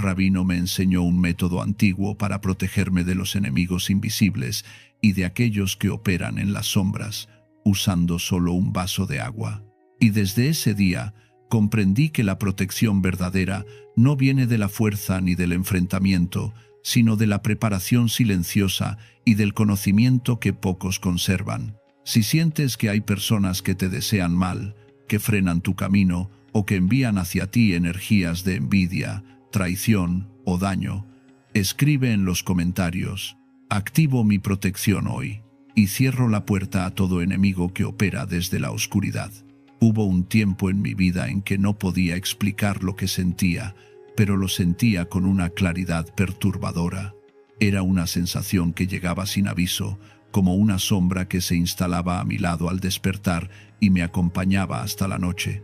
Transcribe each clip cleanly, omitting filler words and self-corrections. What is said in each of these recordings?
rabino me enseñó un método antiguo para protegerme de los enemigos invisibles y de aquellos que operan en las sombras, usando solo un vaso de agua. Y desde ese día comprendí que la protección verdadera no viene de la fuerza ni del enfrentamiento, sino de la preparación silenciosa y del conocimiento que pocos conservan. Si sientes que hay personas que te desean mal, que frenan tu camino o que envían hacia ti energías de envidia, traición o daño, escribe en los comentarios: activo mi protección hoy y cierro la puerta a todo enemigo que opera desde la oscuridad. Hubo un tiempo en mi vida en que no podía explicar lo que sentía, pero lo sentía con una claridad perturbadora. Era una sensación que llegaba sin aviso, como una sombra que se instalaba a mi lado al despertar y me acompañaba hasta la noche.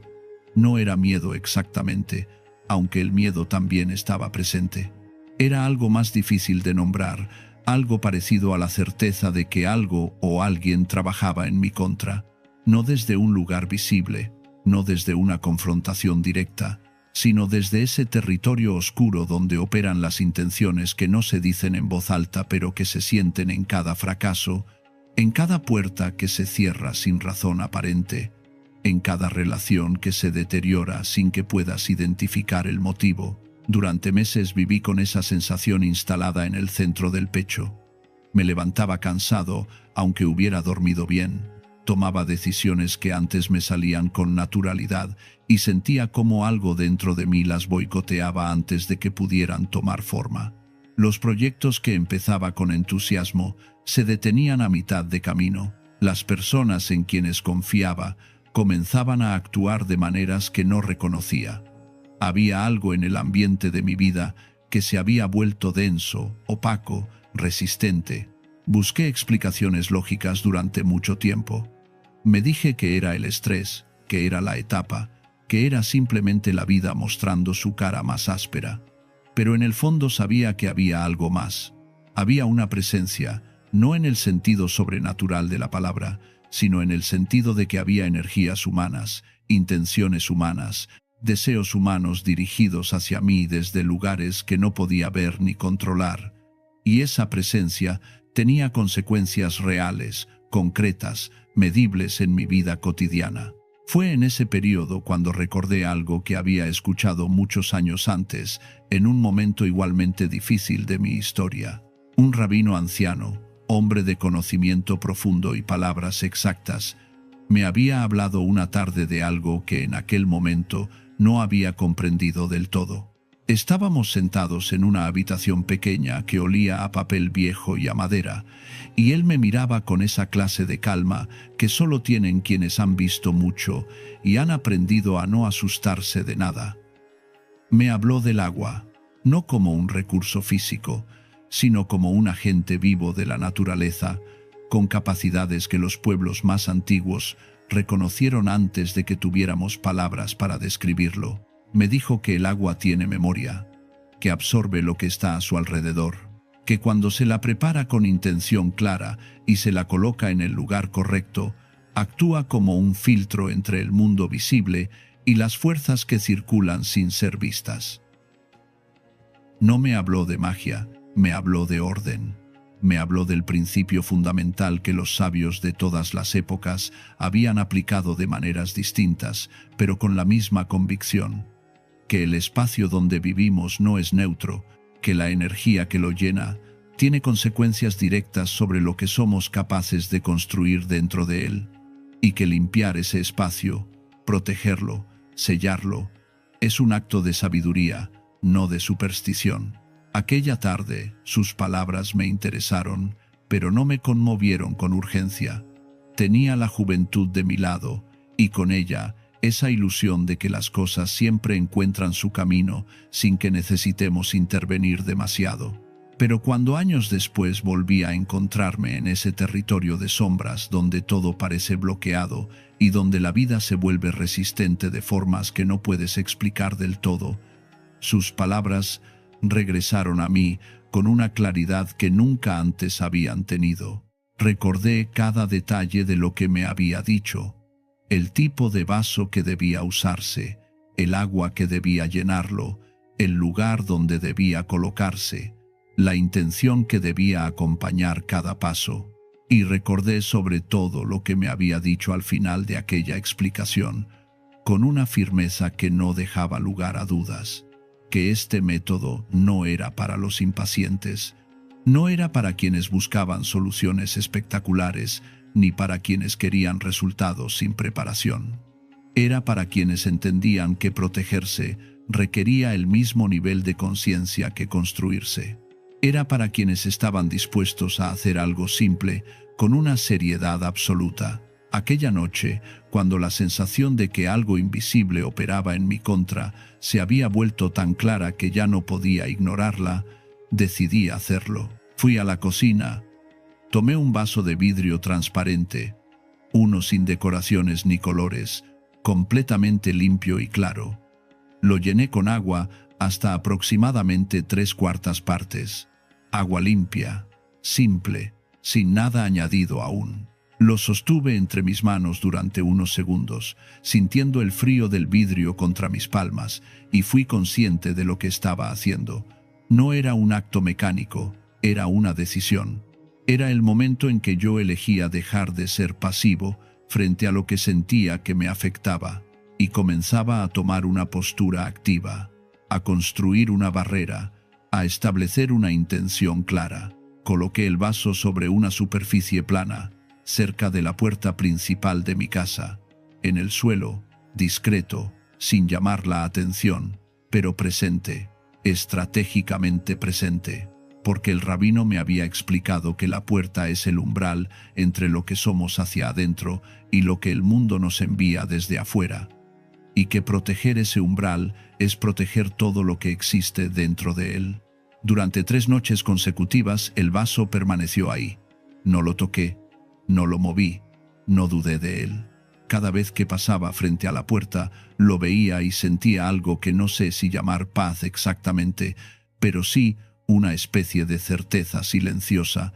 No era miedo exactamente, aunque el miedo también estaba presente. Era algo más difícil de nombrar, algo parecido a la certeza de que algo o alguien trabajaba en mi contra, no desde un lugar visible, no desde una confrontación directa, sino desde ese territorio oscuro donde operan las intenciones que no se dicen en voz alta pero que se sienten en cada fracaso, en cada puerta que se cierra sin razón aparente, en cada relación que se deteriora sin que puedas identificar el motivo. Durante meses viví con esa sensación instalada en el centro del pecho. Me levantaba cansado, aunque hubiera dormido bien. Tomaba decisiones que antes me salían con naturalidad y sentía como algo dentro de mí las boicoteaba antes de que pudieran tomar forma. Los proyectos que empezaba con entusiasmo se detenían a mitad de camino. Las personas en quienes confiaba comenzaban a actuar de maneras que no reconocía. Había algo en el ambiente de mi vida que se había vuelto denso, opaco, resistente. Busqué explicaciones lógicas durante mucho tiempo. Me dije que era el estrés, que era la etapa, que era simplemente la vida mostrando su cara más áspera. Pero en el fondo sabía que había algo más. Había una presencia, no en el sentido sobrenatural de la palabra, sino en el sentido de que había energías humanas, intenciones humanas, deseos humanos dirigidos hacia mí desde lugares que no podía ver ni controlar. Y esa presencia tenía consecuencias reales, concretas, medibles en mi vida cotidiana. Fue en ese periodo cuando recordé algo que había escuchado muchos años antes, en un momento igualmente difícil de mi historia. Un rabino anciano, hombre de conocimiento profundo y palabras exactas, me había hablado una tarde de algo que en aquel momento no había comprendido del todo. Estábamos sentados en una habitación pequeña que olía a papel viejo y a madera, y él me miraba con esa clase de calma que solo tienen quienes han visto mucho y han aprendido a no asustarse de nada. Me habló del agua, no como un recurso físico, sino como un agente vivo de la naturaleza, con capacidades que los pueblos más antiguos reconocieron antes de que tuviéramos palabras para describirlo. Me dijo que el agua tiene memoria, que absorbe lo que está a su alrededor, que cuando se la prepara con intención clara y se la coloca en el lugar correcto, actúa como un filtro entre el mundo visible y las fuerzas que circulan sin ser vistas. No me habló de magia, me habló de orden. Me habló del principio fundamental que los sabios de todas las épocas habían aplicado de maneras distintas, pero con la misma convicción: que el espacio donde vivimos no es neutro, que la energía que lo llena tiene consecuencias directas sobre lo que somos capaces de construir dentro de él, y que limpiar ese espacio, protegerlo, sellarlo, es un acto de sabiduría, no de superstición. Aquella tarde, sus palabras me interesaron, pero no me conmovieron con urgencia. Tenía la juventud de mi lado, y con ella esa ilusión de que las cosas siempre encuentran su camino sin que necesitemos intervenir demasiado. Pero cuando años después volví a encontrarme en ese territorio de sombras donde todo parece bloqueado y donde la vida se vuelve resistente de formas que no puedes explicar del todo, sus palabras regresaron a mí con una claridad que nunca antes habían tenido. Recordé cada detalle de lo que me había dicho: el tipo de vaso que debía usarse, el agua que debía llenarlo, el lugar donde debía colocarse, la intención que debía acompañar cada paso, y recordé sobre todo lo que me había dicho al final de aquella explicación, con una firmeza que no dejaba lugar a dudas, que este método no era para los impacientes, no era para quienes buscaban soluciones espectaculares, ni para quienes querían resultados sin preparación. Era para quienes entendían que protegerse requería el mismo nivel de conciencia que construirse. Era para quienes estaban dispuestos a hacer algo simple, con una seriedad absoluta. Aquella noche, cuando la sensación de que algo invisible operaba en mi contra se había vuelto tan clara que ya no podía ignorarla, decidí hacerlo. Fui a la cocina, tomé un vaso de vidrio transparente, uno sin decoraciones ni colores, completamente limpio y claro. Lo llené con agua hasta aproximadamente 3/4 partes. Agua limpia, simple, sin nada añadido aún. Lo sostuve entre mis manos durante unos segundos, sintiendo el frío del vidrio contra mis palmas, y fui consciente de lo que estaba haciendo. No era un acto mecánico, era una decisión. Era el momento en que yo elegía dejar de ser pasivo frente a lo que sentía que me afectaba, y comenzaba a tomar una postura activa, a construir una barrera, a establecer una intención clara. Coloqué el vaso sobre una superficie plana, cerca de la puerta principal de mi casa, en el suelo, discreto, sin llamar la atención, pero presente, estratégicamente presente, porque el rabino me había explicado que la puerta es el umbral entre lo que somos hacia adentro y lo que el mundo nos envía desde afuera, y que proteger ese umbral es proteger todo lo que existe dentro de él. Durante 3 noches consecutivas el vaso permaneció ahí. No lo toqué, no lo moví, no dudé de él. Cada vez que pasaba frente a la puerta, lo veía y sentía algo que no sé si llamar paz exactamente, pero sí una especie de certeza silenciosa,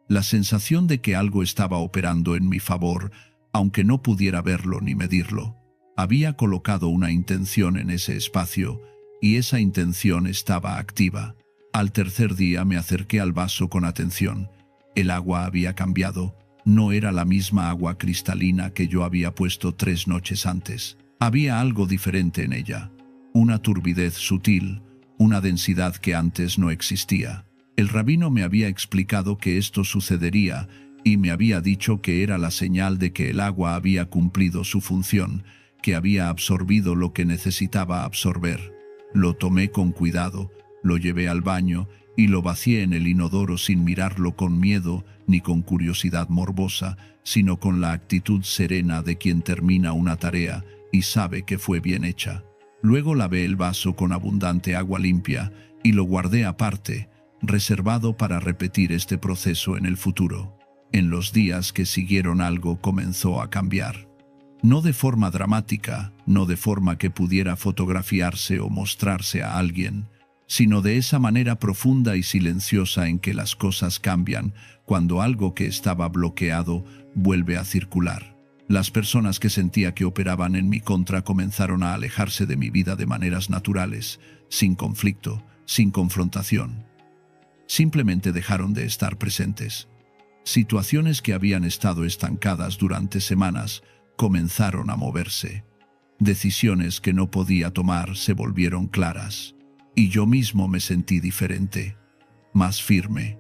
la sensación de que algo estaba operando en mi favor, aunque no pudiera verlo ni medirlo. Había colocado una intención en ese espacio, y esa intención estaba activa. Al tercer día me acerqué al vaso con atención. El agua había cambiado. No era la misma agua cristalina que yo había puesto 3 noches antes. Había algo diferente en ella. Una turbidez sutil, una densidad que antes no existía. El rabino me había explicado que esto sucedería y me había dicho que era la señal de que el agua había cumplido su función, que había absorbido lo que necesitaba absorber. Lo tomé con cuidado, lo llevé al baño y lo vacié en el inodoro sin mirarlo con miedo ni con curiosidad morbosa, sino con la actitud serena de quien termina una tarea y sabe que fue bien hecha. Luego lavé el vaso con abundante agua limpia y lo guardé aparte, reservado para repetir este proceso en el futuro. En los días que siguieron algo comenzó a cambiar. No de forma dramática, no de forma que pudiera fotografiarse o mostrarse a alguien, sino de esa manera profunda y silenciosa en que las cosas cambian cuando algo que estaba bloqueado vuelve a circular. Las personas que sentía que operaban en mi contra comenzaron a alejarse de mi vida de maneras naturales, sin conflicto, sin confrontación. Simplemente dejaron de estar presentes. Situaciones que habían estado estancadas durante semanas comenzaron a moverse. Decisiones que no podía tomar se volvieron claras. Y yo mismo me sentí diferente, más firme,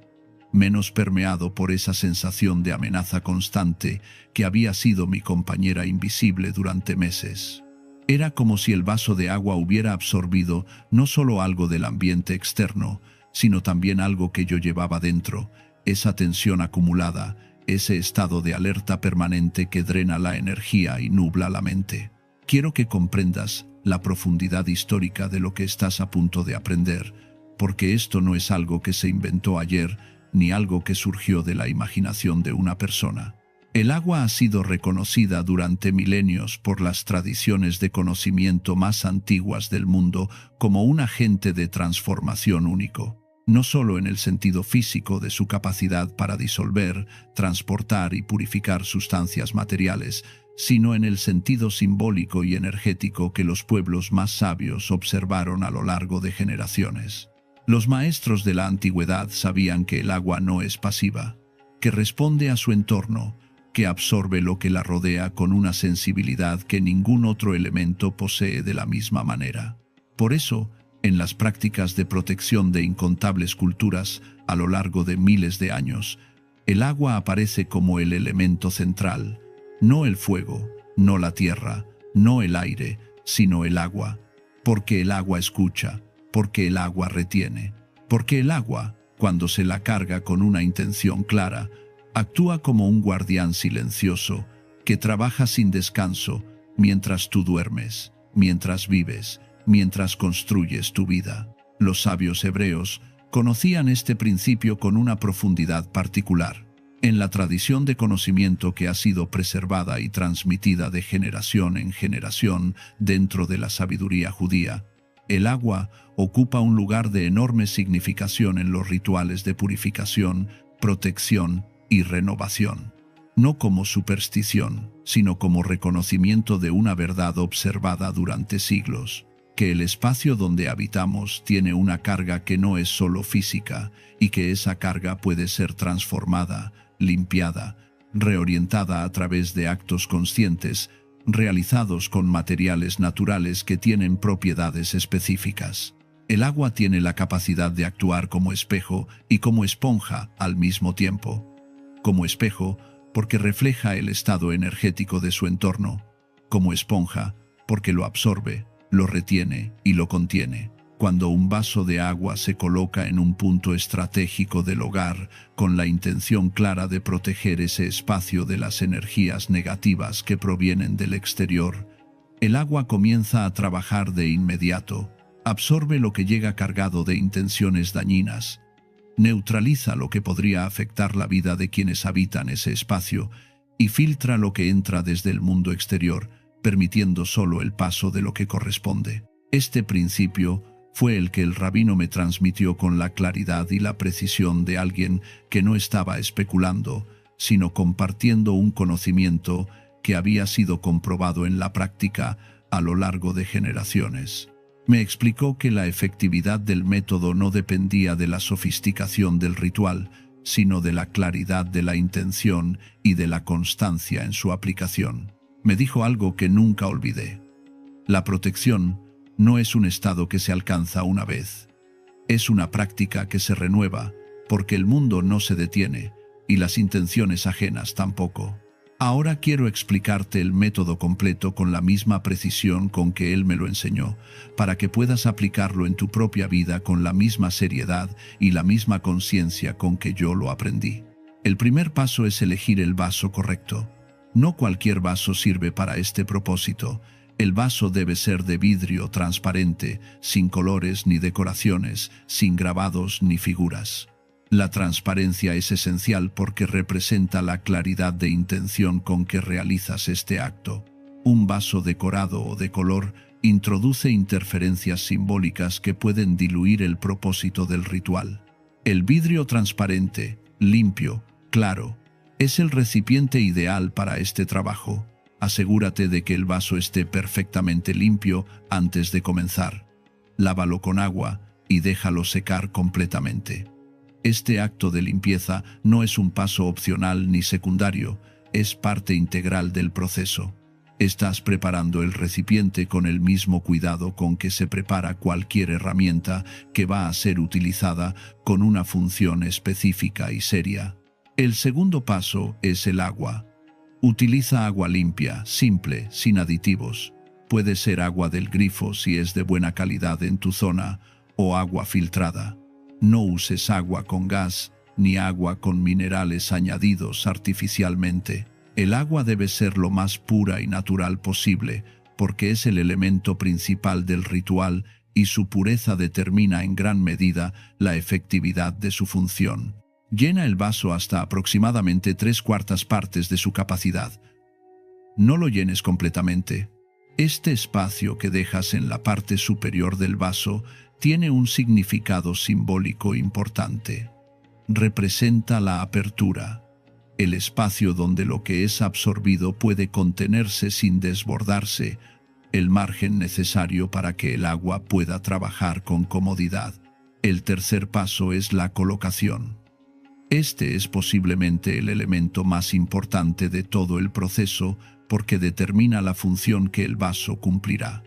menos permeado por esa sensación de amenaza constante que había sido mi compañera invisible durante meses. Era como si el vaso de agua hubiera absorbido no solo algo del ambiente externo, sino también algo que yo llevaba dentro, esa tensión acumulada, ese estado de alerta permanente que drena la energía y nubla la mente. Quiero que comprendas la profundidad histórica de lo que estás a punto de aprender, porque esto no es algo que se inventó ayer, ni algo que surgió de la imaginación de una persona. El agua ha sido reconocida durante milenios por las tradiciones de conocimiento más antiguas del mundo como un agente de transformación único, no solo en el sentido físico de su capacidad para disolver, transportar y purificar sustancias materiales, sino en el sentido simbólico y energético que los pueblos más sabios observaron a lo largo de generaciones. Los maestros de la antigüedad sabían que el agua no es pasiva, que responde a su entorno, que absorbe lo que la rodea con una sensibilidad que ningún otro elemento posee de la misma manera. Por eso, en las prácticas de protección de incontables culturas a lo largo de miles de años, el agua aparece como el elemento central, no el fuego, no la tierra, no el aire, sino el agua, porque el agua escucha, porque el agua retiene, porque el agua, cuando se la carga con una intención clara, actúa como un guardián silencioso que trabaja sin descanso mientras tú duermes, mientras vives, mientras construyes tu vida. Los sabios hebreos conocían este principio con una profundidad particular. En la tradición de conocimiento que ha sido preservada y transmitida de generación en generación dentro de la sabiduría judía, el agua ocupa un lugar de enorme significación en los rituales de purificación, protección y renovación. No como superstición, sino como reconocimiento de una verdad observada durante siglos, que el espacio donde habitamos tiene una carga que no es solo física y que esa carga puede ser transformada, limpiada, reorientada a través de actos conscientes, realizados con materiales naturales que tienen propiedades específicas. El agua tiene la capacidad de actuar como espejo y como esponja al mismo tiempo. Como espejo, porque refleja el estado energético de su entorno. Como esponja, porque lo absorbe, lo retiene y lo contiene. Cuando un vaso de agua se coloca en un punto estratégico del hogar con la intención clara de proteger ese espacio de las energías negativas que provienen del exterior, el agua comienza a trabajar de inmediato, absorbe lo que llega cargado de intenciones dañinas, neutraliza lo que podría afectar la vida de quienes habitan ese espacio y filtra lo que entra desde el mundo exterior, permitiendo solo el paso de lo que corresponde. Este principio fue el que el rabino me transmitió con la claridad y la precisión de alguien que no estaba especulando, sino compartiendo un conocimiento que había sido comprobado en la práctica a lo largo de generaciones. Me explicó que la efectividad del método no dependía de la sofisticación del ritual, sino de la claridad de la intención y de la constancia en su aplicación. Me dijo algo que nunca olvidé. La protección no es un estado que se alcanza una vez. Es una práctica que se renueva, porque el mundo no se detiene, y las intenciones ajenas tampoco. Ahora quiero explicarte el método completo con la misma precisión con que él me lo enseñó, para que puedas aplicarlo en tu propia vida con la misma seriedad y la misma conciencia con que yo lo aprendí. El primer paso es elegir el vaso correcto. No cualquier vaso sirve para este propósito. El vaso debe ser de vidrio transparente, sin colores ni decoraciones, sin grabados ni figuras. La transparencia es esencial porque representa la claridad de intención con que realizas este acto. Un vaso decorado o de color introduce interferencias simbólicas que pueden diluir el propósito del ritual. El vidrio transparente, limpio, claro, es el recipiente ideal para este trabajo. Asegúrate de que el vaso esté perfectamente limpio antes de comenzar. Lávalo con agua y déjalo secar completamente. Este acto de limpieza no es un paso opcional ni secundario, es parte integral del proceso. Estás preparando el recipiente con el mismo cuidado con que se prepara cualquier herramienta que va a ser utilizada con una función específica y seria. El segundo paso es el agua. Utiliza agua limpia, simple, sin aditivos. Puede ser agua del grifo si es de buena calidad en tu zona, o agua filtrada. No uses agua con gas, ni agua con minerales añadidos artificialmente. El agua debe ser lo más pura y natural posible, porque es el elemento principal del ritual y su pureza determina en gran medida la efectividad de su función. Llena el vaso hasta aproximadamente 3/4 partes de su capacidad. No lo llenes completamente. Este espacio que dejas en la parte superior del vaso tiene un significado simbólico importante. Representa la apertura. el espacio donde lo que es absorbido puede contenerse sin desbordarse, el margen necesario para que el agua pueda trabajar con comodidad. El tercer paso es la colocación. Este es posiblemente el elemento más importante de todo el proceso porque determina la función que el vaso cumplirá.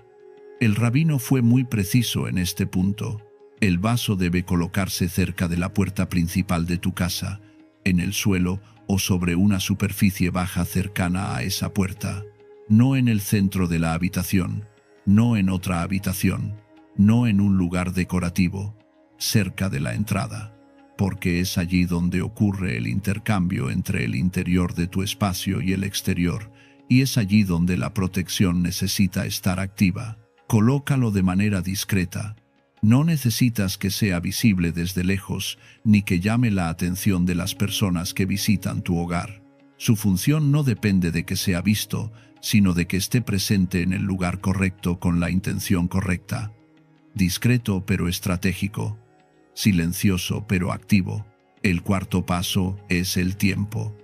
El rabino fue muy preciso en este punto. El vaso debe colocarse cerca de la puerta principal de tu casa, en el suelo o sobre una superficie baja cercana a esa puerta. No en el centro de la habitación, no en otra habitación, no en un lugar decorativo, cerca de la entrada, porque es allí donde ocurre el intercambio entre el interior de tu espacio y el exterior, y es allí donde la protección necesita estar activa. Colócalo de manera discreta. No necesitas que sea visible desde lejos, ni que llame la atención de las personas que visitan tu hogar. Su función no depende de que sea visto, sino de que esté presente en el lugar correcto con la intención correcta. Discreto pero estratégico. Silencioso pero activo. El cuarto paso es el tiempo.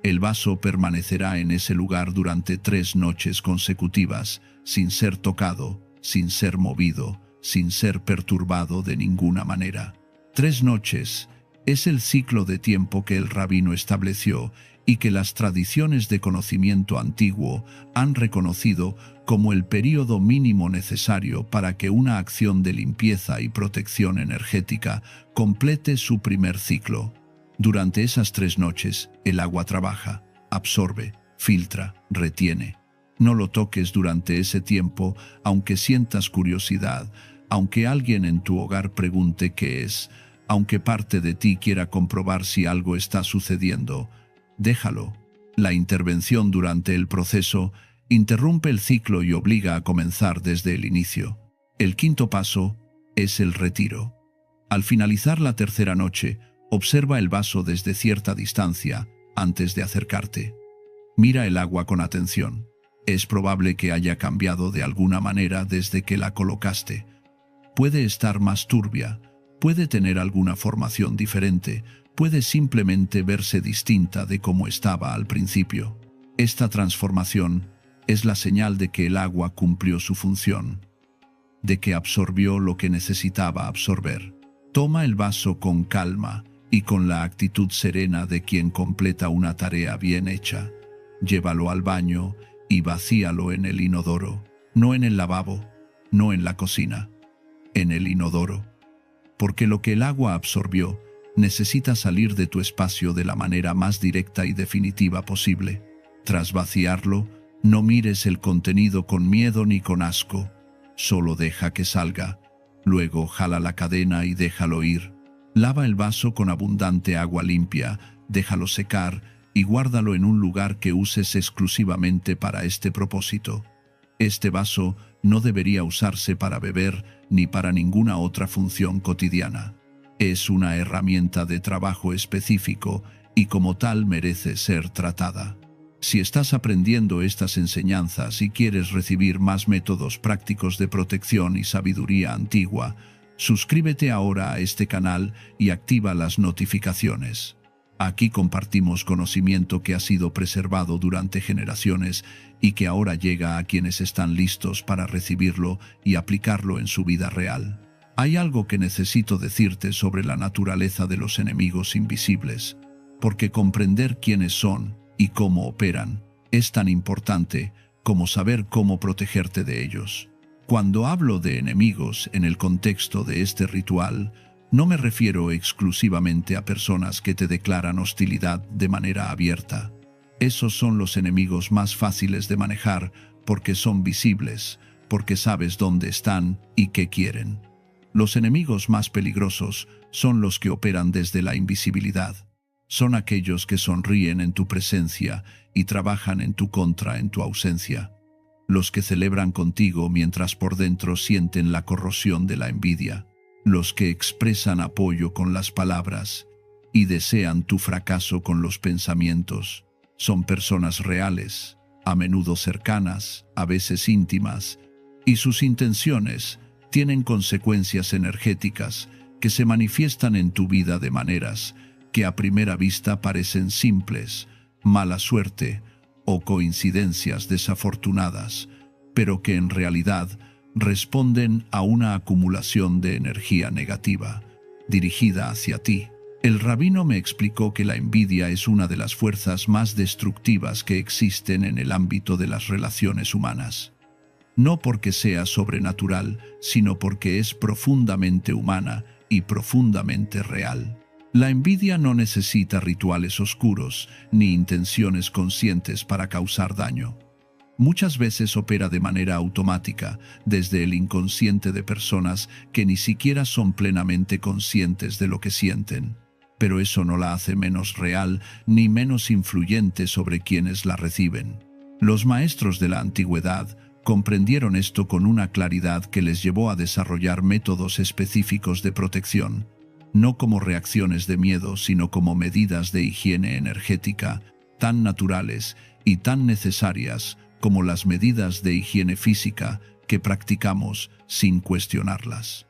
El vaso permanecerá en ese lugar durante 3 noches consecutivas, sin ser tocado, sin ser movido, sin ser perturbado de ninguna manera. 3 noches es el ciclo de tiempo que el rabino estableció y que las tradiciones de conocimiento antiguo han reconocido como el período mínimo necesario para que una acción de limpieza y protección energética complete su primer ciclo. Durante esas 3 noches, el agua trabaja, absorbe, filtra, retiene. No lo toques durante ese tiempo, aunque sientas curiosidad, aunque alguien en tu hogar pregunte qué es, aunque parte de ti quiera comprobar si algo está sucediendo. Déjalo. La intervención durante el proceso interrumpe el ciclo y obliga a comenzar desde el inicio. El quinto paso es el retiro. Al finalizar la tercera noche, observa el vaso desde cierta distancia antes de acercarte. Mira el agua con atención. Es probable que haya cambiado de alguna manera desde que la colocaste. Puede estar más turbia, puede tener alguna formación diferente, puede simplemente verse distinta de como estaba al principio. Esta transformación es la señal de que el agua cumplió su función, de que absorbió lo que necesitaba absorber. Toma el vaso con calma y con la actitud serena de quien completa una tarea bien hecha. Llévalo al baño y vacíalo en el inodoro, no en el lavabo, no en la cocina, en el inodoro. Porque lo que el agua absorbió necesita salir de tu espacio de la manera más directa y definitiva posible. Tras vaciarlo, no mires el contenido con miedo ni con asco, solo deja que salga. Luego jala la cadena y déjalo ir. Lava el vaso con abundante agua limpia, déjalo secar y guárdalo en un lugar que uses exclusivamente para este propósito. Este vaso no debería usarse para beber ni para ninguna otra función cotidiana. Es una herramienta de trabajo específico y como tal merece ser tratada. Si estás aprendiendo estas enseñanzas y quieres recibir más métodos prácticos de protección y sabiduría antigua, suscríbete ahora a este canal y activa las notificaciones. Aquí compartimos conocimiento que ha sido preservado durante generaciones y que ahora llega a quienes están listos para recibirlo y aplicarlo en su vida real. Hay algo que necesito decirte sobre la naturaleza de los enemigos invisibles, porque comprender quiénes son y cómo operan es tan importante como saber cómo protegerte de ellos. Cuando hablo de enemigos en el contexto de este ritual, no me refiero exclusivamente a personas que te declaran hostilidad de manera abierta. Esos son los enemigos más fáciles de manejar porque son visibles, porque sabes dónde están y qué quieren. Los enemigos más peligrosos son los que operan desde la invisibilidad. Son aquellos que sonríen en tu presencia y trabajan en tu contra en tu ausencia. Los que celebran contigo mientras por dentro sienten la corrosión de la envidia. Los que expresan apoyo con las palabras y desean tu fracaso con los pensamientos. Son personas reales, a menudo cercanas, a veces íntimas, y sus intenciones tienen consecuencias energéticas que se manifiestan en tu vida de maneras que a primera vista parecen simples, mala suerte o coincidencias desafortunadas, pero que en realidad responden a una acumulación de energía negativa, dirigida hacia ti. El rabino me explicó que la envidia es una de las fuerzas más destructivas que existen en el ámbito de las relaciones humanas. No porque sea sobrenatural, sino porque es profundamente humana y profundamente real. La envidia no necesita rituales oscuros ni intenciones conscientes para causar daño. Muchas veces opera de manera automática desde el inconsciente de personas que ni siquiera son plenamente conscientes de lo que sienten. Pero eso no la hace menos real ni menos influyente sobre quienes la reciben. Los maestros de la antigüedad comprendieron esto con una claridad que les llevó a desarrollar métodos específicos de protección, no como reacciones de miedo, sino como medidas de higiene energética, tan naturales y tan necesarias como las medidas de higiene física que practicamos sin cuestionarlas.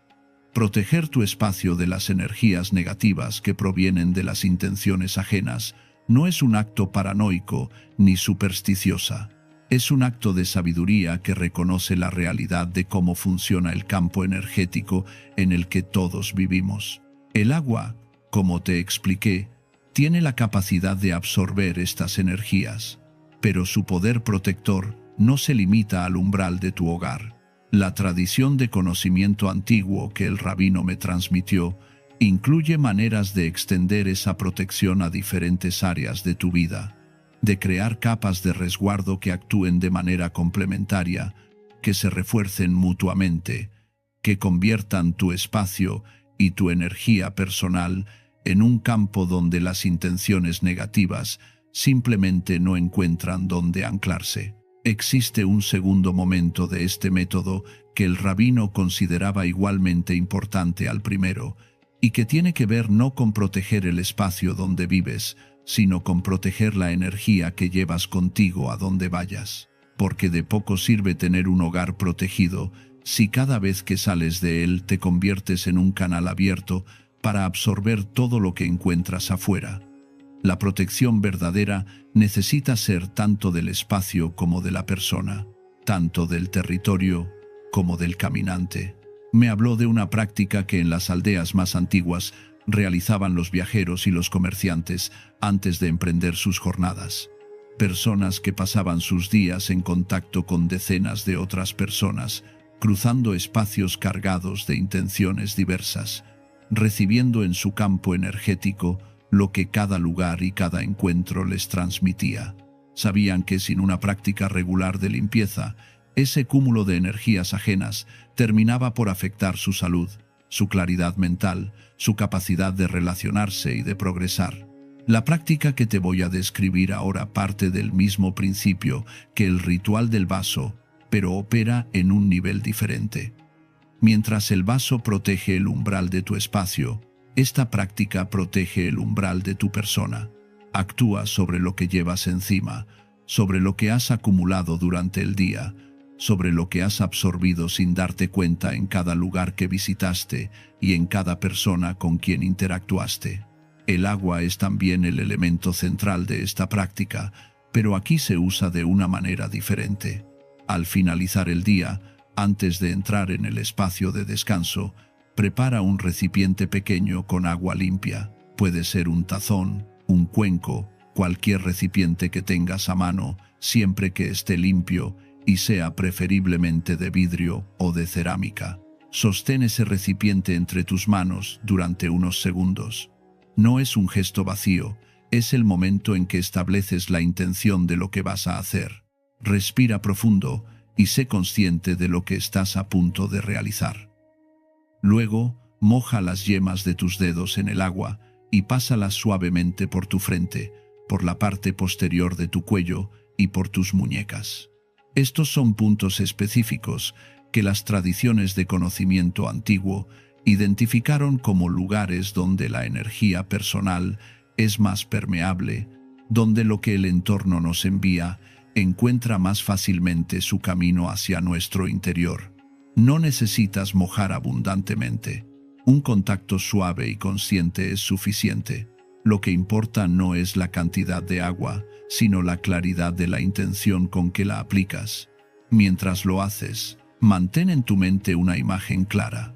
Proteger tu espacio de las energías negativas que provienen de las intenciones ajenas no es un acto paranoico ni supersticiosa. Es un acto de sabiduría que reconoce la realidad de cómo funciona el campo energético en el que todos vivimos. El agua, como te expliqué, tiene la capacidad de absorber estas energías, pero su poder protector no se limita al umbral de tu hogar. La tradición de conocimiento antiguo que el rabino me transmitió incluye maneras de extender esa protección a diferentes áreas de tu vida, de crear capas de resguardo que actúen de manera complementaria, que se refuercen mutuamente, que conviertan tu espacio y tu energía personal en un campo donde las intenciones negativas simplemente no encuentran dónde anclarse. Existe un segundo momento de este método que el rabino consideraba igualmente importante al primero, y que tiene que ver no con proteger el espacio donde vives, sino con proteger la energía que llevas contigo a donde vayas. Porque de poco sirve tener un hogar protegido si cada vez que sales de él te conviertes en un canal abierto para absorber todo lo que encuentras afuera. La protección verdadera necesita ser tanto del espacio como de la persona, tanto del territorio como del caminante. Me habló de una práctica que en las aldeas más antiguas realizaban los viajeros y los comerciantes antes de emprender sus jornadas. Personas que pasaban sus días en contacto con decenas de otras personas, cruzando espacios cargados de intenciones diversas, recibiendo en su campo energético lo que cada lugar y cada encuentro les transmitía. Sabían que sin una práctica regular de limpieza, ese cúmulo de energías ajenas terminaba por afectar su salud, su claridad mental, su capacidad de relacionarse y de progresar. La práctica que te voy a describir ahora parte del mismo principio que el ritual del vaso, pero opera en un nivel diferente. Mientras el vaso protege el umbral de tu espacio, esta práctica protege el umbral de tu persona. Actúa sobre lo que llevas encima, sobre lo que has acumulado durante el día, sobre lo que has absorbido sin darte cuenta en cada lugar que visitaste y en cada persona con quien interactuaste. El agua es también el elemento central de esta práctica, pero aquí se usa de una manera diferente. Al finalizar el día, antes de entrar en el espacio de descanso, prepara un recipiente pequeño con agua limpia. Puede ser un tazón, un cuenco, cualquier recipiente que tengas a mano, siempre que esté limpio y sea preferiblemente de vidrio o de cerámica. Sostén ese recipiente entre tus manos durante unos segundos. No es un gesto vacío, es el momento en que estableces la intención de lo que vas a hacer. Respira profundo y sé consciente de lo que estás a punto de realizar. Luego, moja las yemas de tus dedos en el agua y pásalas suavemente por tu frente, por la parte posterior de tu cuello y por tus muñecas. Estos son puntos específicos que las tradiciones de conocimiento antiguo identificaron como lugares donde la energía personal es más permeable, donde lo que el entorno nos envía encuentra más fácilmente su camino hacia nuestro interior. No necesitas mojar abundantemente. Un contacto suave y consciente es suficiente. Lo que importa no es la cantidad de agua, sino la claridad de la intención con que la aplicas. Mientras lo haces, mantén en tu mente una imagen clara.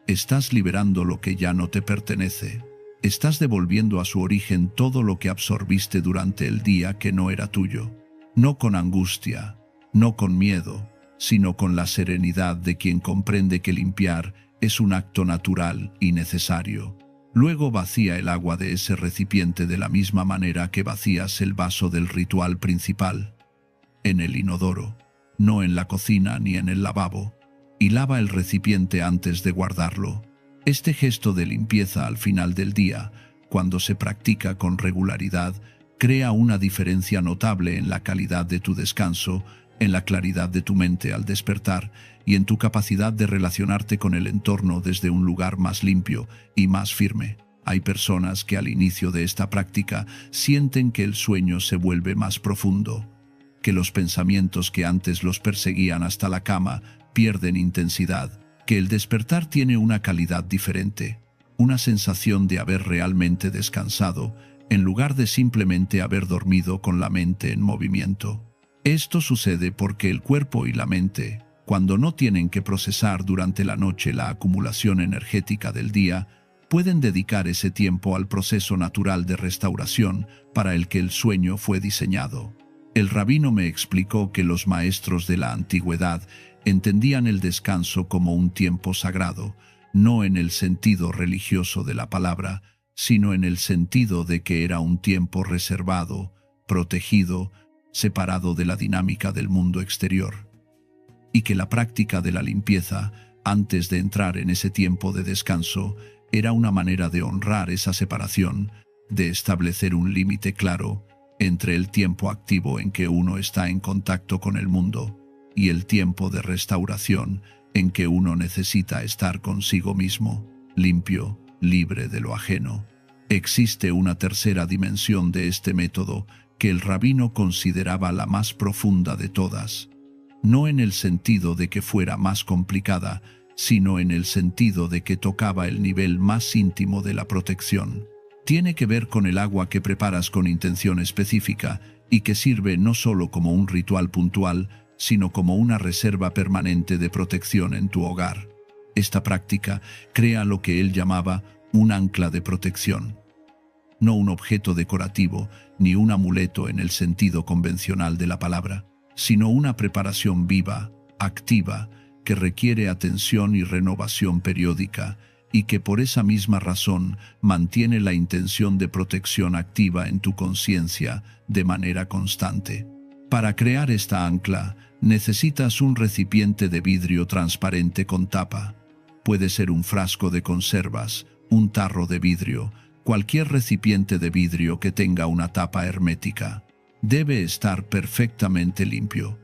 Estás liberando lo que ya no te pertenece. Estás devolviendo a su origen todo lo que absorbiste durante el día que no era tuyo. No con angustia, no con miedo, sino con la serenidad de quien comprende que limpiar es un acto natural y necesario. Luego vacía el agua de ese recipiente de la misma manera que vacías el vaso del ritual principal, en el inodoro, no en la cocina ni en el lavabo, y lava el recipiente antes de guardarlo. Este gesto de limpieza al final del día, cuando se practica con regularidad, crea una diferencia notable en la calidad de tu descanso, en la claridad de tu mente al despertar y en tu capacidad de relacionarte con el entorno desde un lugar más limpio y más firme. Hay personas que al inicio de esta práctica sienten que el sueño se vuelve más profundo, que los pensamientos que antes los perseguían hasta la cama pierden intensidad, que el despertar tiene una calidad diferente, una sensación de haber realmente descansado, en lugar de simplemente haber dormido con la mente en movimiento. Esto sucede porque el cuerpo y la mente, cuando no tienen que procesar durante la noche la acumulación energética del día, pueden dedicar ese tiempo al proceso natural de restauración para el que el sueño fue diseñado. El rabino me explicó que los maestros de la antigüedad entendían el descanso como un tiempo sagrado, no en el sentido religioso de la palabra, sino en el sentido de que era un tiempo reservado, protegido, separado de la dinámica del mundo exterior, y que la práctica de la limpieza, antes de entrar en ese tiempo de descanso, era una manera de honrar esa separación, de establecer un límite claro entre el tiempo activo en que uno está en contacto con el mundo y el tiempo de restauración en que uno necesita estar consigo mismo, limpio, libre de lo ajeno. Existe una tercera dimensión de este método que el rabino consideraba la más profunda de todas, no en el sentido de que fuera más complicada, sino en el sentido de que tocaba el nivel más íntimo de la protección. Tiene que ver con el agua que preparas con intención específica y que sirve no solo como un ritual puntual, sino como una reserva permanente de protección en tu hogar. Esta práctica crea lo que él llamaba un ancla de protección. No un objeto decorativo, ni un amuleto en el sentido convencional de la palabra, sino una preparación viva, activa, que requiere atención y renovación periódica, y que por esa misma razón mantiene la intención de protección activa en tu conciencia de manera constante. Para crear esta ancla, necesitas un recipiente de vidrio transparente con tapa. Puede ser un frasco de conservas, un tarro de vidrio, cualquier recipiente de vidrio que tenga una tapa hermética. Debe estar perfectamente limpio.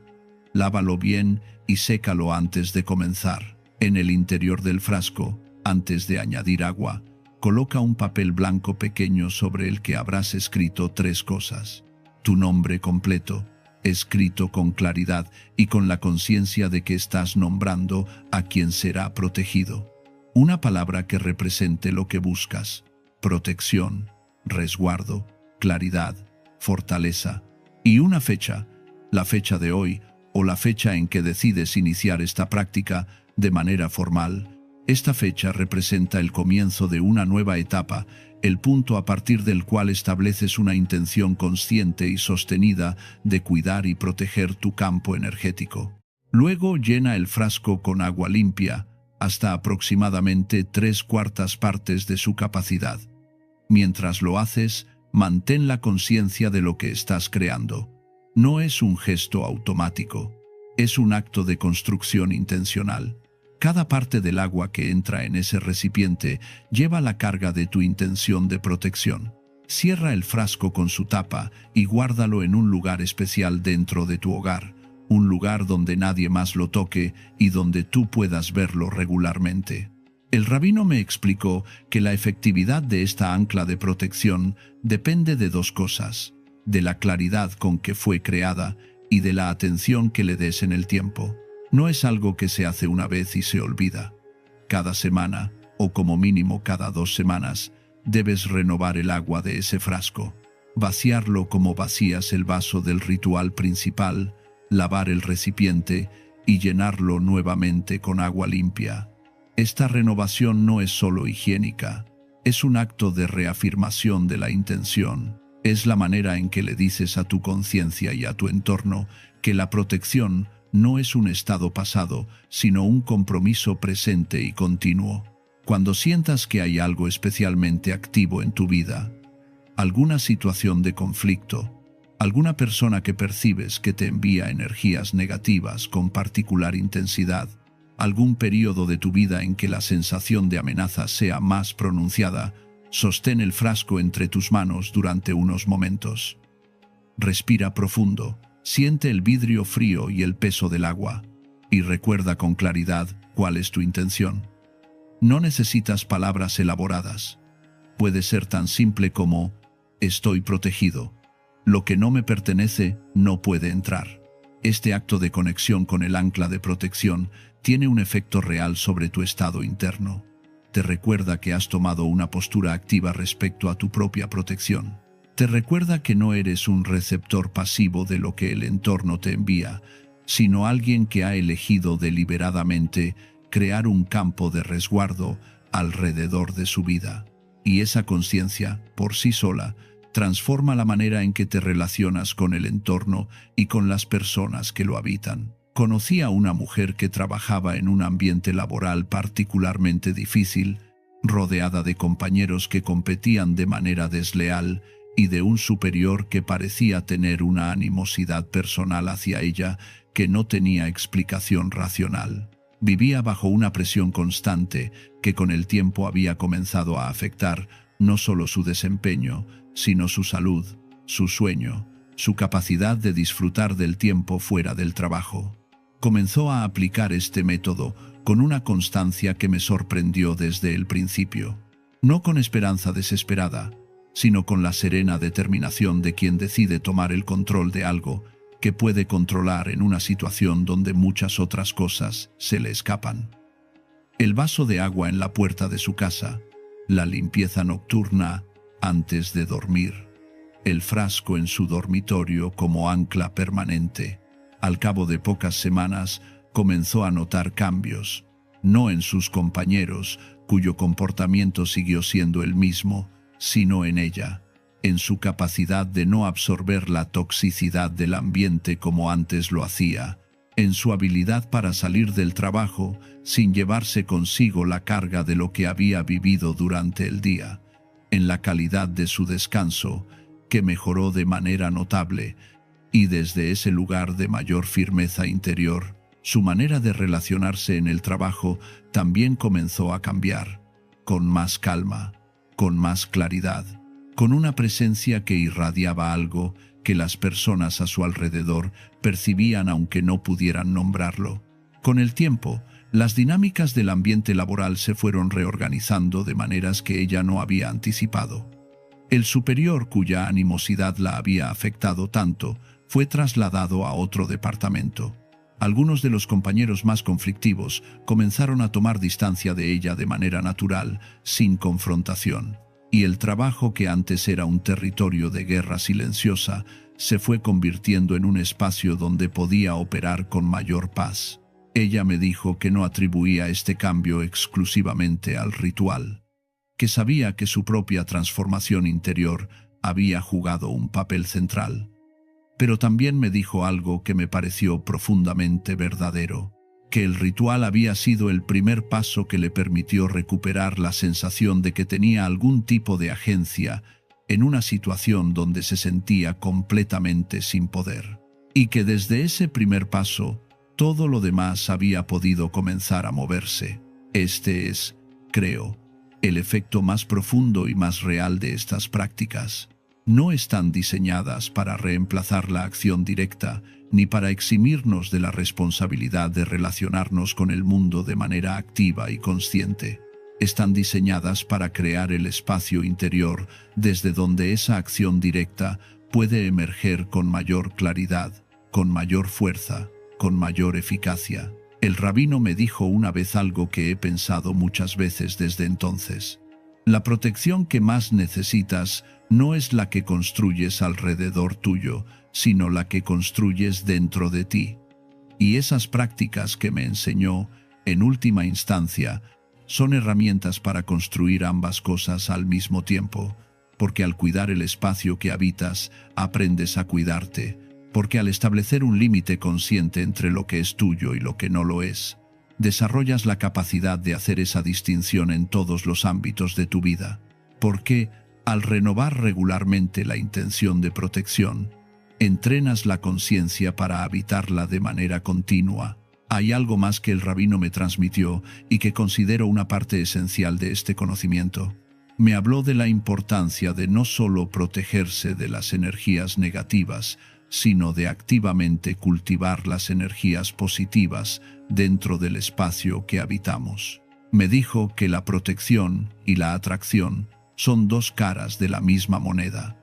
Lávalo bien y sécalo antes de comenzar. En el interior del frasco, antes de añadir agua, coloca un papel blanco pequeño sobre el que habrás escrito 3 cosas. Tu nombre completo, escrito con claridad y con la conciencia de que estás nombrando a quien será protegido. Una palabra que represente lo que buscas: protección, resguardo, claridad, fortaleza. Y una fecha, la fecha de hoy o la fecha en que decides iniciar esta práctica de manera formal. Esta fecha representa el comienzo de una nueva etapa, el punto a partir del cual estableces una intención consciente y sostenida de cuidar y proteger tu campo energético. Luego llena el frasco con agua limpia hasta aproximadamente 3/4 partes de su capacidad. Mientras lo haces, mantén la conciencia de lo que estás creando. No es un gesto automático, es un acto de construcción intencional. Cada parte del agua que entra en ese recipiente lleva la carga de tu intención de protección. Cierra el frasco con su tapa y guárdalo en un lugar especial dentro de tu hogar, un lugar donde nadie más lo toque y donde tú puedas verlo regularmente. El rabino me explicó que la efectividad de esta ancla de protección depende de 2 cosas: de la claridad con que fue creada y de la atención que le des en el tiempo. No es algo que se hace una vez y se olvida. Cada semana, o como mínimo cada 2 semanas, debes renovar el agua de ese frasco, vaciarlo como vacías el vaso del ritual principal, lavar el recipiente y llenarlo nuevamente con agua limpia. Esta renovación no es solo higiénica, es un acto de reafirmación de la intención. Es la manera en que le dices a tu conciencia y a tu entorno que la protección no es un estado pasado, sino un compromiso presente y continuo. Cuando sientas que hay algo especialmente activo en tu vida, alguna situación de conflicto, alguna persona que percibes que te envía energías negativas con particular intensidad, algún periodo de tu vida en que la sensación de amenaza sea más pronunciada, sostén el frasco entre tus manos durante unos momentos. Respira profundo, siente el vidrio frío y el peso del agua, y recuerda con claridad cuál es tu intención. No necesitas palabras elaboradas. Puede ser tan simple como: estoy protegido. Lo que no me pertenece no puede entrar. Este acto de conexión con el ancla de protección tiene un efecto real sobre tu estado interno. Te recuerda que has tomado una postura activa respecto a tu propia protección. Te recuerda que no eres un receptor pasivo de lo que el entorno te envía, sino alguien que ha elegido deliberadamente crear un campo de resguardo alrededor de su vida. Y esa conciencia, por sí sola, transforma la manera en que te relacionas con el entorno y con las personas que lo habitan. Conocí a una mujer que trabajaba en un ambiente laboral particularmente difícil, rodeada de compañeros que competían de manera desleal y de un superior que parecía tener una animosidad personal hacia ella que no tenía explicación racional. Vivía bajo una presión constante que con el tiempo había comenzado a afectar no solo su desempeño, sino su salud, su sueño, su capacidad de disfrutar del tiempo fuera del trabajo. Comenzó a aplicar este método con una constancia que me sorprendió desde el principio. No con esperanza desesperada, sino con la serena determinación de quien decide tomar el control de algo que puede controlar en una situación donde muchas otras cosas se le escapan. El vaso de agua en la puerta de su casa, la limpieza nocturna antes de dormir, el frasco en su dormitorio como ancla permanente. Al cabo de pocas semanas comenzó a notar cambios, no en sus compañeros, cuyo comportamiento siguió siendo el mismo, sino en ella, en su capacidad de no absorber la toxicidad del ambiente como antes lo hacía, en su habilidad para salir del trabajo sin llevarse consigo la carga de lo que había vivido durante el día, en la calidad de su descanso, que mejoró de manera notable, y desde ese lugar de mayor firmeza interior, su manera de relacionarse en el trabajo también comenzó a cambiar, con más calma, con más claridad, con una presencia que irradiaba algo que las personas a su alrededor percibían aunque no pudieran nombrarlo. Con el tiempo, las dinámicas del ambiente laboral se fueron reorganizando de maneras que ella no había anticipado. El superior, cuya animosidad la había afectado tanto, fue trasladado a otro departamento. Algunos de los compañeros más conflictivos comenzaron a tomar distancia de ella de manera natural, sin confrontación, y el trabajo que antes era un territorio de guerra silenciosa se fue convirtiendo en un espacio donde podía operar con mayor paz. Ella me dijo que no atribuía este cambio exclusivamente al ritual, que sabía que su propia transformación interior había jugado un papel central. Pero también me dijo algo que me pareció profundamente verdadero, que el ritual había sido el primer paso que le permitió recuperar la sensación de que tenía algún tipo de agencia en una situación donde se sentía completamente sin poder, y que desde ese primer paso todo lo demás había podido comenzar a moverse. Este es, creo, el efecto más profundo y más real de estas prácticas. No están diseñadas para reemplazar la acción directa, ni para eximirnos de la responsabilidad de relacionarnos con el mundo de manera activa y consciente. Están diseñadas para crear el espacio interior desde donde esa acción directa puede emerger con mayor claridad, con mayor fuerza, con mayor eficacia. El rabino me dijo una vez algo que he pensado muchas veces desde entonces. La protección que más necesitas no es la que construyes alrededor tuyo, sino la que construyes dentro de ti. Y esas prácticas que me enseñó, en última instancia, son herramientas para construir ambas cosas al mismo tiempo, porque al cuidar el espacio que habitas, aprendes a cuidarte, porque al establecer un límite consciente entre lo que es tuyo y lo que no lo es, desarrollas la capacidad de hacer esa distinción en todos los ámbitos de tu vida, porque al renovar regularmente la intención de protección, entrenas la conciencia para habitarla de manera continua. Hay algo más que el rabino me transmitió y que considero una parte esencial de este conocimiento. Me habló de la importancia de no solo protegerse de las energías negativas, sino de activamente cultivar las energías positivas dentro del espacio que habitamos. Me dijo que la protección y la atracción son dos caras de la misma moneda,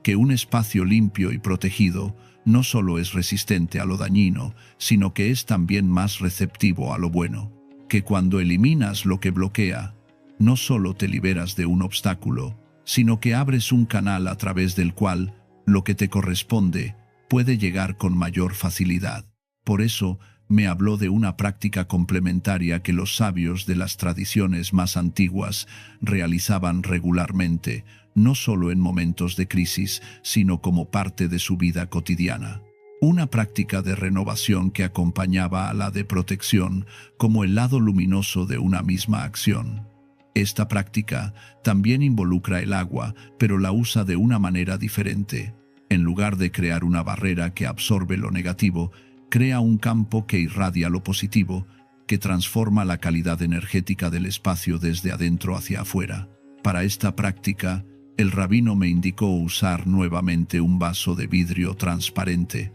que un espacio limpio y protegido no solo es resistente a lo dañino, sino que es también más receptivo a lo bueno, que cuando eliminas lo que bloquea, no solo te liberas de un obstáculo, sino que abres un canal a través del cual lo que te corresponde puede llegar con mayor facilidad. Por eso, me habló de una práctica complementaria que los sabios de las tradiciones más antiguas realizaban regularmente, no solo en momentos de crisis, sino como parte de su vida cotidiana. Una práctica de renovación que acompañaba a la de protección como el lado luminoso de una misma acción. Esta práctica también involucra el agua, pero la usa de una manera diferente. En lugar de crear una barrera que absorbe lo negativo, crea un campo que irradia lo positivo, que transforma la calidad energética del espacio desde adentro hacia afuera. Para esta práctica, el rabino me indicó usar nuevamente un vaso de vidrio transparente,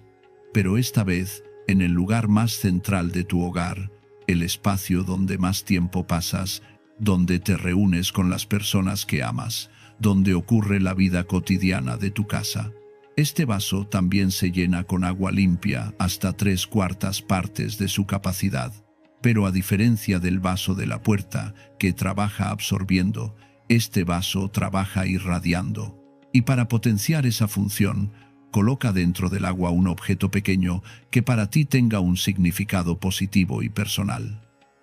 pero esta vez en el lugar más central de tu hogar, el espacio donde más tiempo pasas, donde te reúnes con las personas que amas, donde ocurre la vida cotidiana de tu casa. Este vaso también se llena con agua limpia hasta 3/4 partes de su capacidad, pero a diferencia del vaso de la puerta, que trabaja absorbiendo, este vaso trabaja irradiando. Y para potenciar esa función, coloca dentro del agua un objeto pequeño que para ti tenga un significado positivo y personal.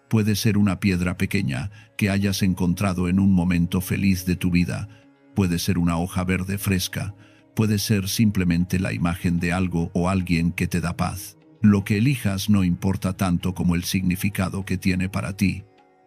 Puede ser una piedra pequeña que hayas encontrado en un momento feliz de tu vida, puede ser una hoja verde fresca, puede ser simplemente la imagen de algo o alguien que te da paz. Lo que elijas no importa tanto como el significado que tiene para ti,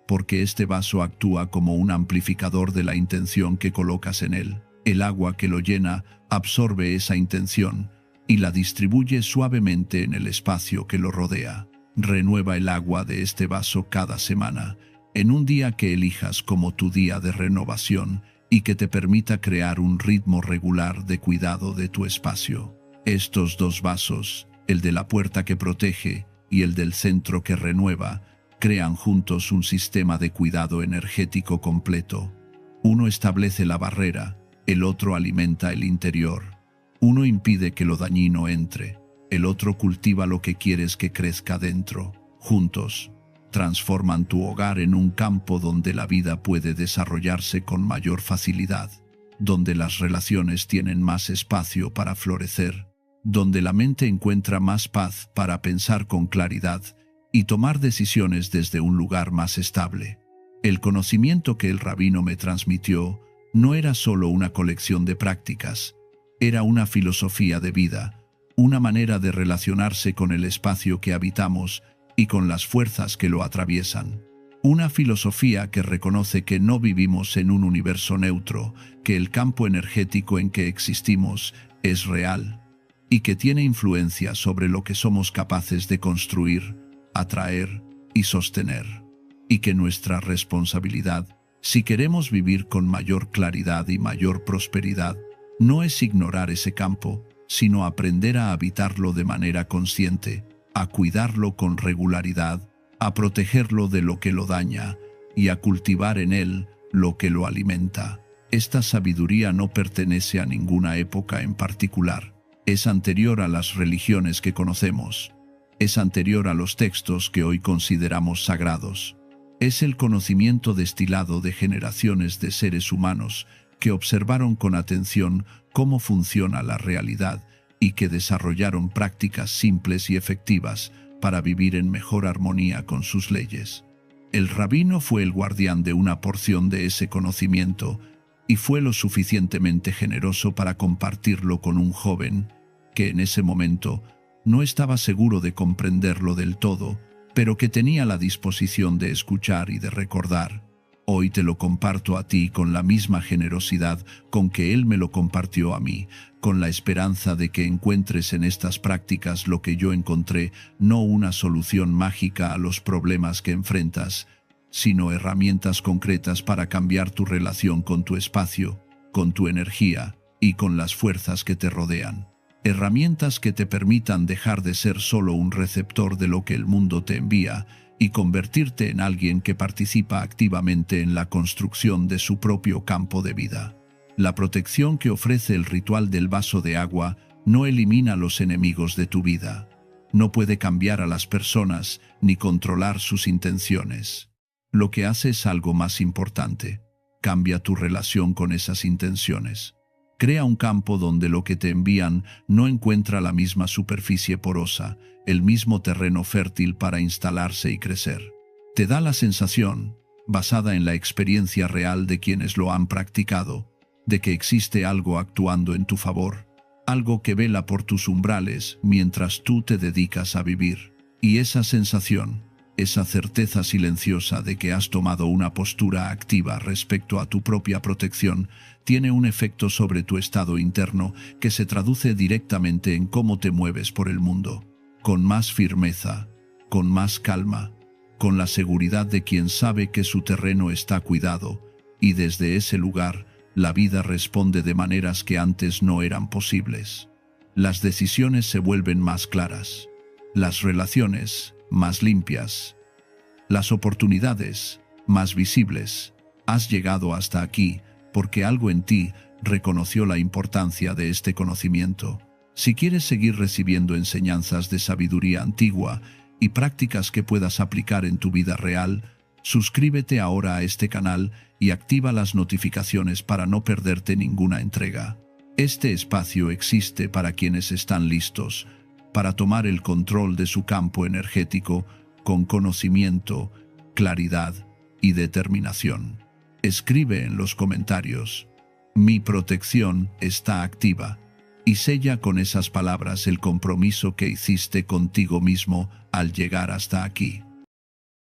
porque este vaso actúa como un amplificador de la intención que colocas en él. El agua que lo llena absorbe esa intención y la distribuye suavemente en el espacio que lo rodea. Renueva el agua de este vaso cada semana, en un día que elijas como tu día de renovación y que te permita crear un ritmo regular de cuidado de tu espacio. Estos dos vasos, el de la puerta que protege y el del centro que renueva, crean juntos un sistema de cuidado energético completo. Uno establece la barrera, el otro alimenta el interior. Uno impide que lo dañino entre, el otro cultiva lo que quieres que crezca dentro. Juntos, transforman tu hogar en un campo donde la vida puede desarrollarse con mayor facilidad, donde las relaciones tienen más espacio para florecer, donde la mente encuentra más paz para pensar con claridad y tomar decisiones desde un lugar más estable. El conocimiento que el rabino me transmitió no era solo una colección de prácticas, era una filosofía de vida, una manera de relacionarse con el espacio que habitamos y con las fuerzas que lo atraviesan. Una filosofía que reconoce que no vivimos en un universo neutro, que el campo energético en que existimos es real y que tiene influencia sobre lo que somos capaces de construir, atraer y sostener. Y que nuestra responsabilidad, si queremos vivir con mayor claridad y mayor prosperidad, no es ignorar ese campo, sino aprender a habitarlo de manera consciente, a cuidarlo con regularidad, a protegerlo de lo que lo daña y a cultivar en él lo que lo alimenta. Esta sabiduría no pertenece a ninguna época en particular. Es anterior a las religiones que conocemos. Es anterior a los textos que hoy consideramos sagrados. Es el conocimiento destilado de generaciones de seres humanos que observaron con atención cómo funciona la realidad y que desarrollaron prácticas simples y efectivas para vivir en mejor armonía con sus leyes. El rabino fue el guardián de una porción de ese conocimiento y fue lo suficientemente generoso para compartirlo con un joven que en ese momento no estaba seguro de comprenderlo del todo, pero que tenía la disposición de escuchar y de recordar. Hoy te lo comparto a ti con la misma generosidad con que él me lo compartió a mí, con la esperanza de que encuentres en estas prácticas lo que yo encontré, no una solución mágica a los problemas que enfrentas, sino herramientas concretas para cambiar tu relación con tu espacio, con tu energía y con las fuerzas que te rodean. Herramientas que te permitan dejar de ser solo un receptor de lo que el mundo te envía y convertirte en alguien que participa activamente en la construcción de su propio campo de vida. La protección que ofrece el ritual del vaso de agua no elimina los enemigos de tu vida. No puede cambiar a las personas ni controlar sus intenciones. Lo que hace es algo más importante. Cambia tu relación con esas intenciones. Crea un campo donde lo que te envían no encuentra la misma superficie porosa, el mismo terreno fértil para instalarse y crecer. Te da la sensación, basada en la experiencia real de quienes lo han practicado, de que existe algo actuando en tu favor, algo que vela por tus umbrales mientras tú te dedicas a vivir. Y esa sensación, esa certeza silenciosa de que has tomado una postura activa respecto a tu propia protección, tiene un efecto sobre tu estado interno que se traduce directamente en cómo te mueves por el mundo, con más firmeza, con más calma, con la seguridad de quien sabe que su terreno está cuidado, y desde ese lugar, la vida responde de maneras que antes no eran posibles. Las decisiones se vuelven más claras, las relaciones más limpias, las oportunidades más visibles. Has llegado hasta aquí porque algo en ti reconoció la importancia de este conocimiento. Si quieres seguir recibiendo enseñanzas de sabiduría antigua y prácticas que puedas aplicar en tu vida real, suscríbete ahora a este canal y activa las notificaciones para no perderte ninguna entrega. Este espacio existe para quienes están listos para tomar el control de su campo energético con conocimiento, claridad y determinación. Escribe en los comentarios: "Mi protección está activa", y sella con esas palabras el compromiso que hiciste contigo mismo al llegar hasta aquí.